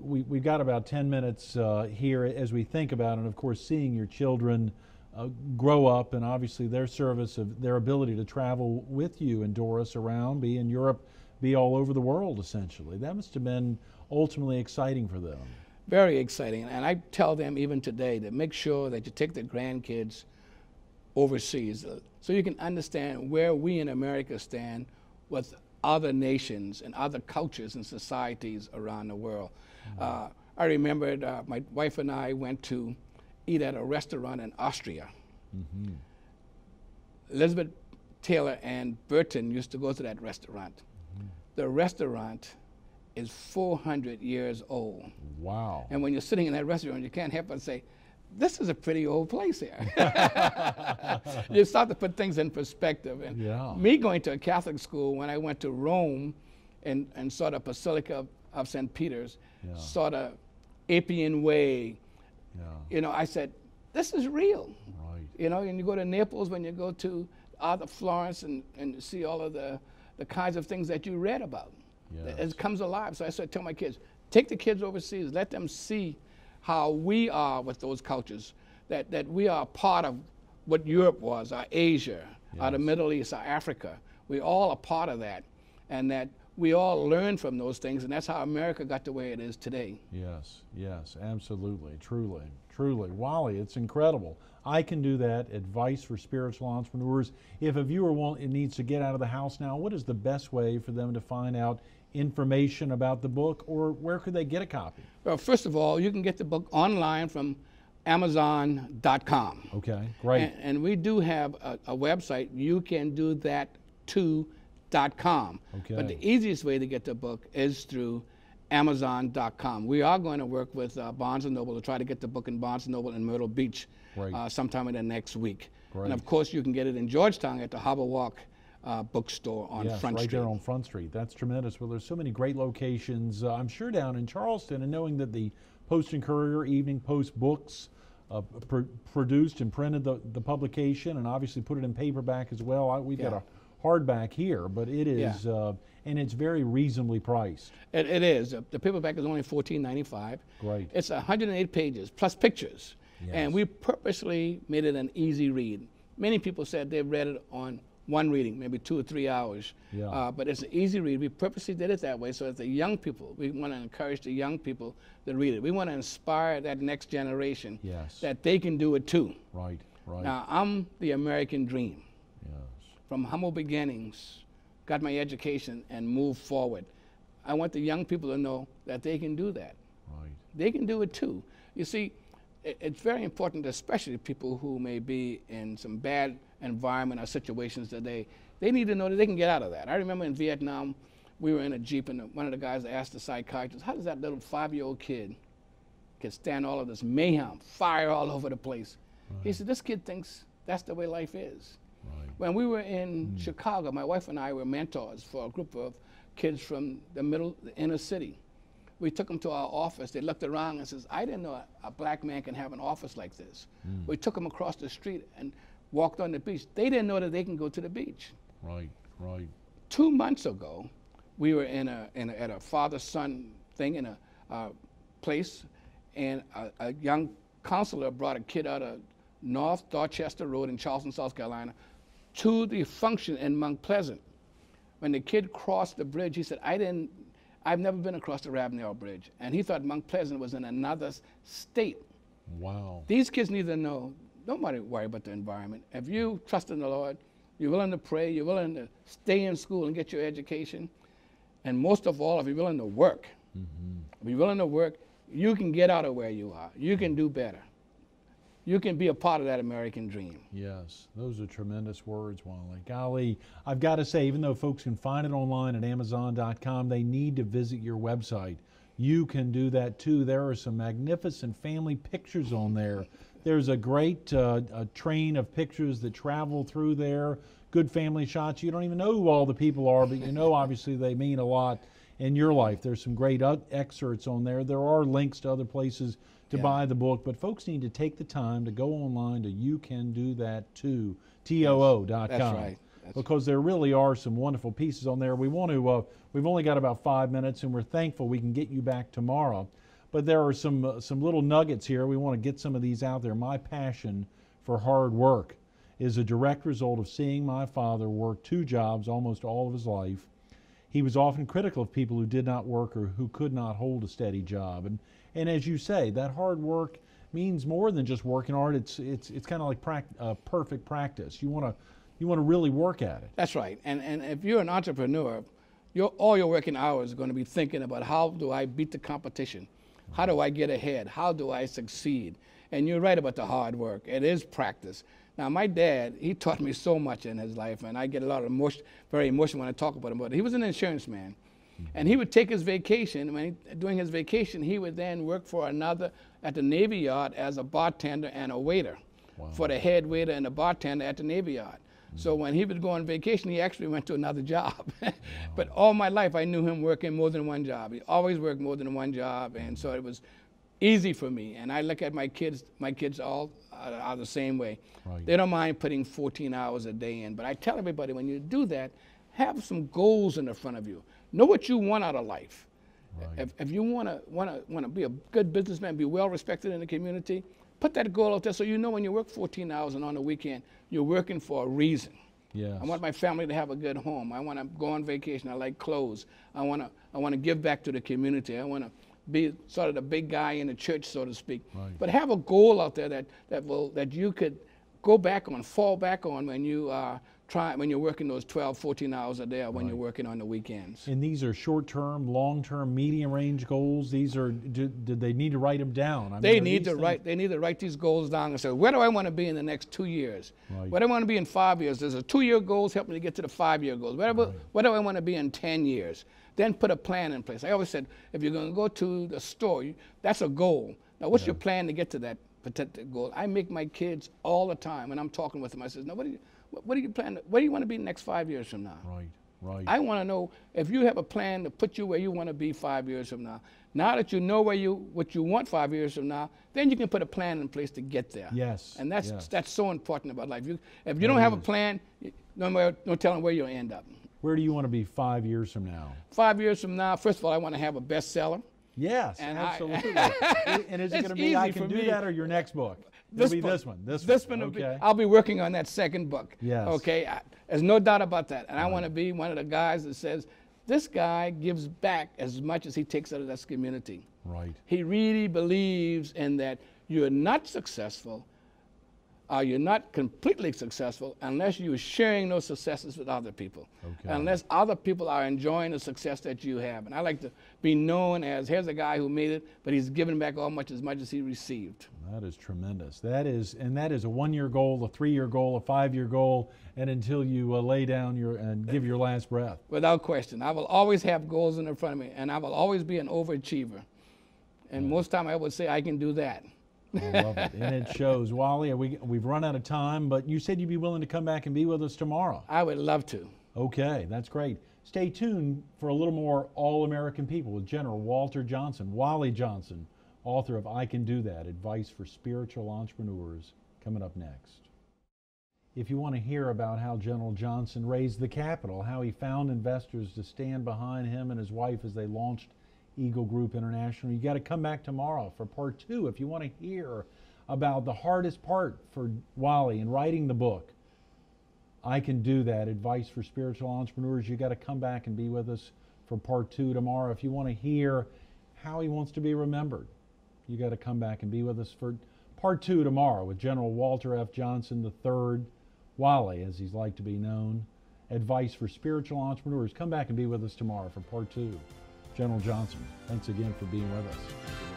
we've got about 10 minutes here as we think about it, and of course seeing your children grow up, and obviously their service of their ability to travel with you and Doris around, be in Europe, be all over the world essentially. That must have been ultimately exciting for them. Very exciting. And I tell them even today to make sure that you take the grandkids overseas so you can understand where we in America stand with other nations and other cultures and societies around the world. I remembered my wife and I went to eat at a restaurant in Austria. Elizabeth Taylor and Burton used to go to that restaurant. The restaurant is 400 years old. Wow. And when you're sitting in that restaurant, you can't help but say, this is a pretty old place here. You start to put things in perspective. And me going to a Catholic school, when I went to Rome and saw the Basilica of St. Peter's, saw the Appian Way, you know, I said, this is real. Right. You know, and you go to Naples, when you go to Florence and see all of the kinds of things that you read about. It comes alive. So I said, tell my kids, take the kids overseas, let them see how we are with those cultures, that we are part of what Europe was, our Asia, our the Middle East, our Africa. We all are part of that, and that we all learn from those things, and that's how America got the way it is today. Yes, yes, absolutely, truly, truly. Wally, it's incredible. I Can Do That, advice for spiritual entrepreneurs. If a viewer needs to get out of the house now, what is the best way for them to find out information about the book, or where could they get a copy? Well, first of all, you can get the book online from Amazon.com. Okay, great. And we do have a website, youcantothat2.com. Okay. But the easiest way to get the book is through Amazon.com. We are going to work with Barnes & Noble to try to get the book in Barnes & Noble in Myrtle Beach sometime in the next week. Great. And of course, you can get it in Georgetown at the Harbor Walk bookstore on Front right Street. there on Front Street. That's tremendous. Well, there's so many great locations, I'm sure down in Charleston, and knowing that the Post and Courier, Evening Post books produced and printed the publication, and obviously put it in paperback as well. We've got a hardback here, but it is, and it's very reasonably priced. It is. The paperback is only $14.95. Great. It's 108 pages plus pictures, and we purposely made it an easy read. Many people said they've read it on one reading, maybe 2 or 3 hours. But it's an easy read. We purposely did it that way so that the young people, we want to encourage the young people to read it. We want to inspire that next generation that they can do it too. Right, right. Now, I'm the American dream. Yes. From humble beginnings, got my education and moved forward. I want the young people to know that they can do that. Right. They can do it too. You see, it's very important, especially people who may be in some bad environment or situations today. They need to know that they can get out of that. I remember in Vietnam, we were in a Jeep, and one of the guys asked the psychiatrist, how does that little 5-year-old kid can stand all of this mayhem, fire all over the place? He said, this kid thinks that's the way life is. When we were in Chicago, my wife and I were mentors for a group of kids from the inner city. We took them to our office. They looked around and says, I didn't know a black man can have an office like this. We took them across the street and walked on the beach. They didn't know that they can go to the beach. Right, right. 2 months ago, we were at a father-son thing in a place, and a young counselor brought a kid out of North Dorchester Road in Charleston, South Carolina, to the function in Mount Pleasant. When the kid crossed the bridge, he said, I've never been across the Ravenel Bridge. And he thought Mount Pleasant was in another state. Wow. These kids need to know, don't worry about the environment. If you trust in the Lord, you're willing to pray, you're willing to stay in school and get your education, and most of all, if you're willing to work, if you're willing to work, you can get out of where you are. You can do better. You can be a part of that American dream. Yes, those are tremendous words, Wally. Golly, I've got to say, even though folks can find it online at Amazon.com, they need to visit your website. You can do that too. There are some magnificent family pictures on there. There's a great a train of pictures that travel through there. Good family shots. You don't even know who all the people are, but you know obviously they mean a lot in your life. There's some great excerpts on there. There are links to other places to buy the book, but folks need to take the time to go online to youcantothat2, TOO.com. That's right. Because there really are some wonderful pieces on there. We want to, we've only got about 5 minutes, and we're thankful we can get you back tomorrow. but there are some little nuggets here. We want to get some of these out there. My passion for hard work is a direct result of seeing my father work 2 jobs almost all of his life. He was often critical of people who did not work or who could not hold a steady job. And as you say, that hard work means more than just working hard. It's kind of like perfect practice. You want to really work at it. That's right. And if you're an entrepreneur, all your working hours are going to be thinking about, how do I beat the competition? How do I get ahead? How do I succeed? And you're right about the hard work. It is practice. Now, my dad, he taught me so much in his life, and I get a lot of very emotional when I talk about him, but he was an insurance man. And he would take his vacation. During his vacation, he would then work for another at the Navy Yard as a bartender and a waiter. Wow. For the head waiter and the bartender at the Navy Yard. So when he would go on vacation, he actually went to another job. Wow. But all my life, I knew him working more than one job. He always worked more than one job, and so it was easy for me. And I look at my kids all are the same way. Right. They don't mind putting 14 hours a day in, but I tell everybody, when you do that, have some goals in the front of you. Know what you want out of life. Right. If you want to be a good businessman, be well respected in the community, put that goal out there so you know when you work 14 hours and on the weekend, you're working for a reason. Yes. I want my family to have a good home. I want to go on vacation. I like clothes. I want to give back to the community. I want to be sort of the big guy in the church, so to speak. Right. But have a goal out there that you could go back on, fall back on when you when you're working those 12, 14 hours a day, or when you're working on the weekends. And these are short-term, long-term, medium-range goals. These are, did they need to write them down? They need to write these goals down and say, where do I want to be in the next 2 years? Right. Where do I want to be in 5 years? There's a 2-year goals help me to get to the 5-year goals. Where do I want to be in 10 years? Then put a plan in place. I always said, if you're going to go to the store, that's a goal. Now, what's your plan to get to that particular goal? I make my kids all the time when I'm talking with them. I said, no, what do you plan? Where do you want to be in the next 5 years from now? Right, right. I want to know if you have a plan to put you where you want to be 5 years from now. Now that you know what you want 5 years from now, then you can put a plan in place to get there. Yes. And that's so important about life. If you don't have a plan, no telling where you'll end up. Where do you want to be 5 years from now? 5 years from now, first of all, I want to have a bestseller. Yes, and absolutely. And is it going to be I Can Do That or your next book? This one. This one will be. I'll be working on that second book. Yes. Okay. There's no doubt about that. And I want to be one of the guys that says, this guy gives back as much as he takes out of this community. Right. He really believes in that you're not successful, you're not completely successful unless you're sharing those successes with other people. Okay. Unless other people are enjoying the success that you have. And I like to be known as, here's a guy who made it, but he's given back as much as he received. That is tremendous. That is a 1-year goal, a 3-year goal, a 5-year goal, and until you lay down and give your last breath. Without question. I will always have goals in front of me, and I will always be an overachiever. And most time I would say I can do that. I love it, and it shows. Wally, we've run out of time, but you said you'd be willing to come back and be with us tomorrow. I would love to. Okay, that's great. Stay tuned for a little more All-American People with General Walter Johnson, Wally Johnson, author of I Can Do That, Advice for Spiritual Entrepreneurs, coming up next. If you want to hear about how General Johnson raised the capital, how he found investors to stand behind him and his wife as they launched Eagle Group International, you got to come back tomorrow for part 2 if you want to hear about the hardest part for Wally in writing the book. I Can Do That, Advice for Spiritual Entrepreneurs. You got to come back and be with us for part 2 tomorrow. If you want to hear how he wants to be remembered, you got to come back and be with us for part 2 tomorrow with General Walter F. Johnson III, Wally, as he's like to be known. Advice for Spiritual Entrepreneurs. Come back and be with us tomorrow for part 2. General Johnson, thanks again for being with us.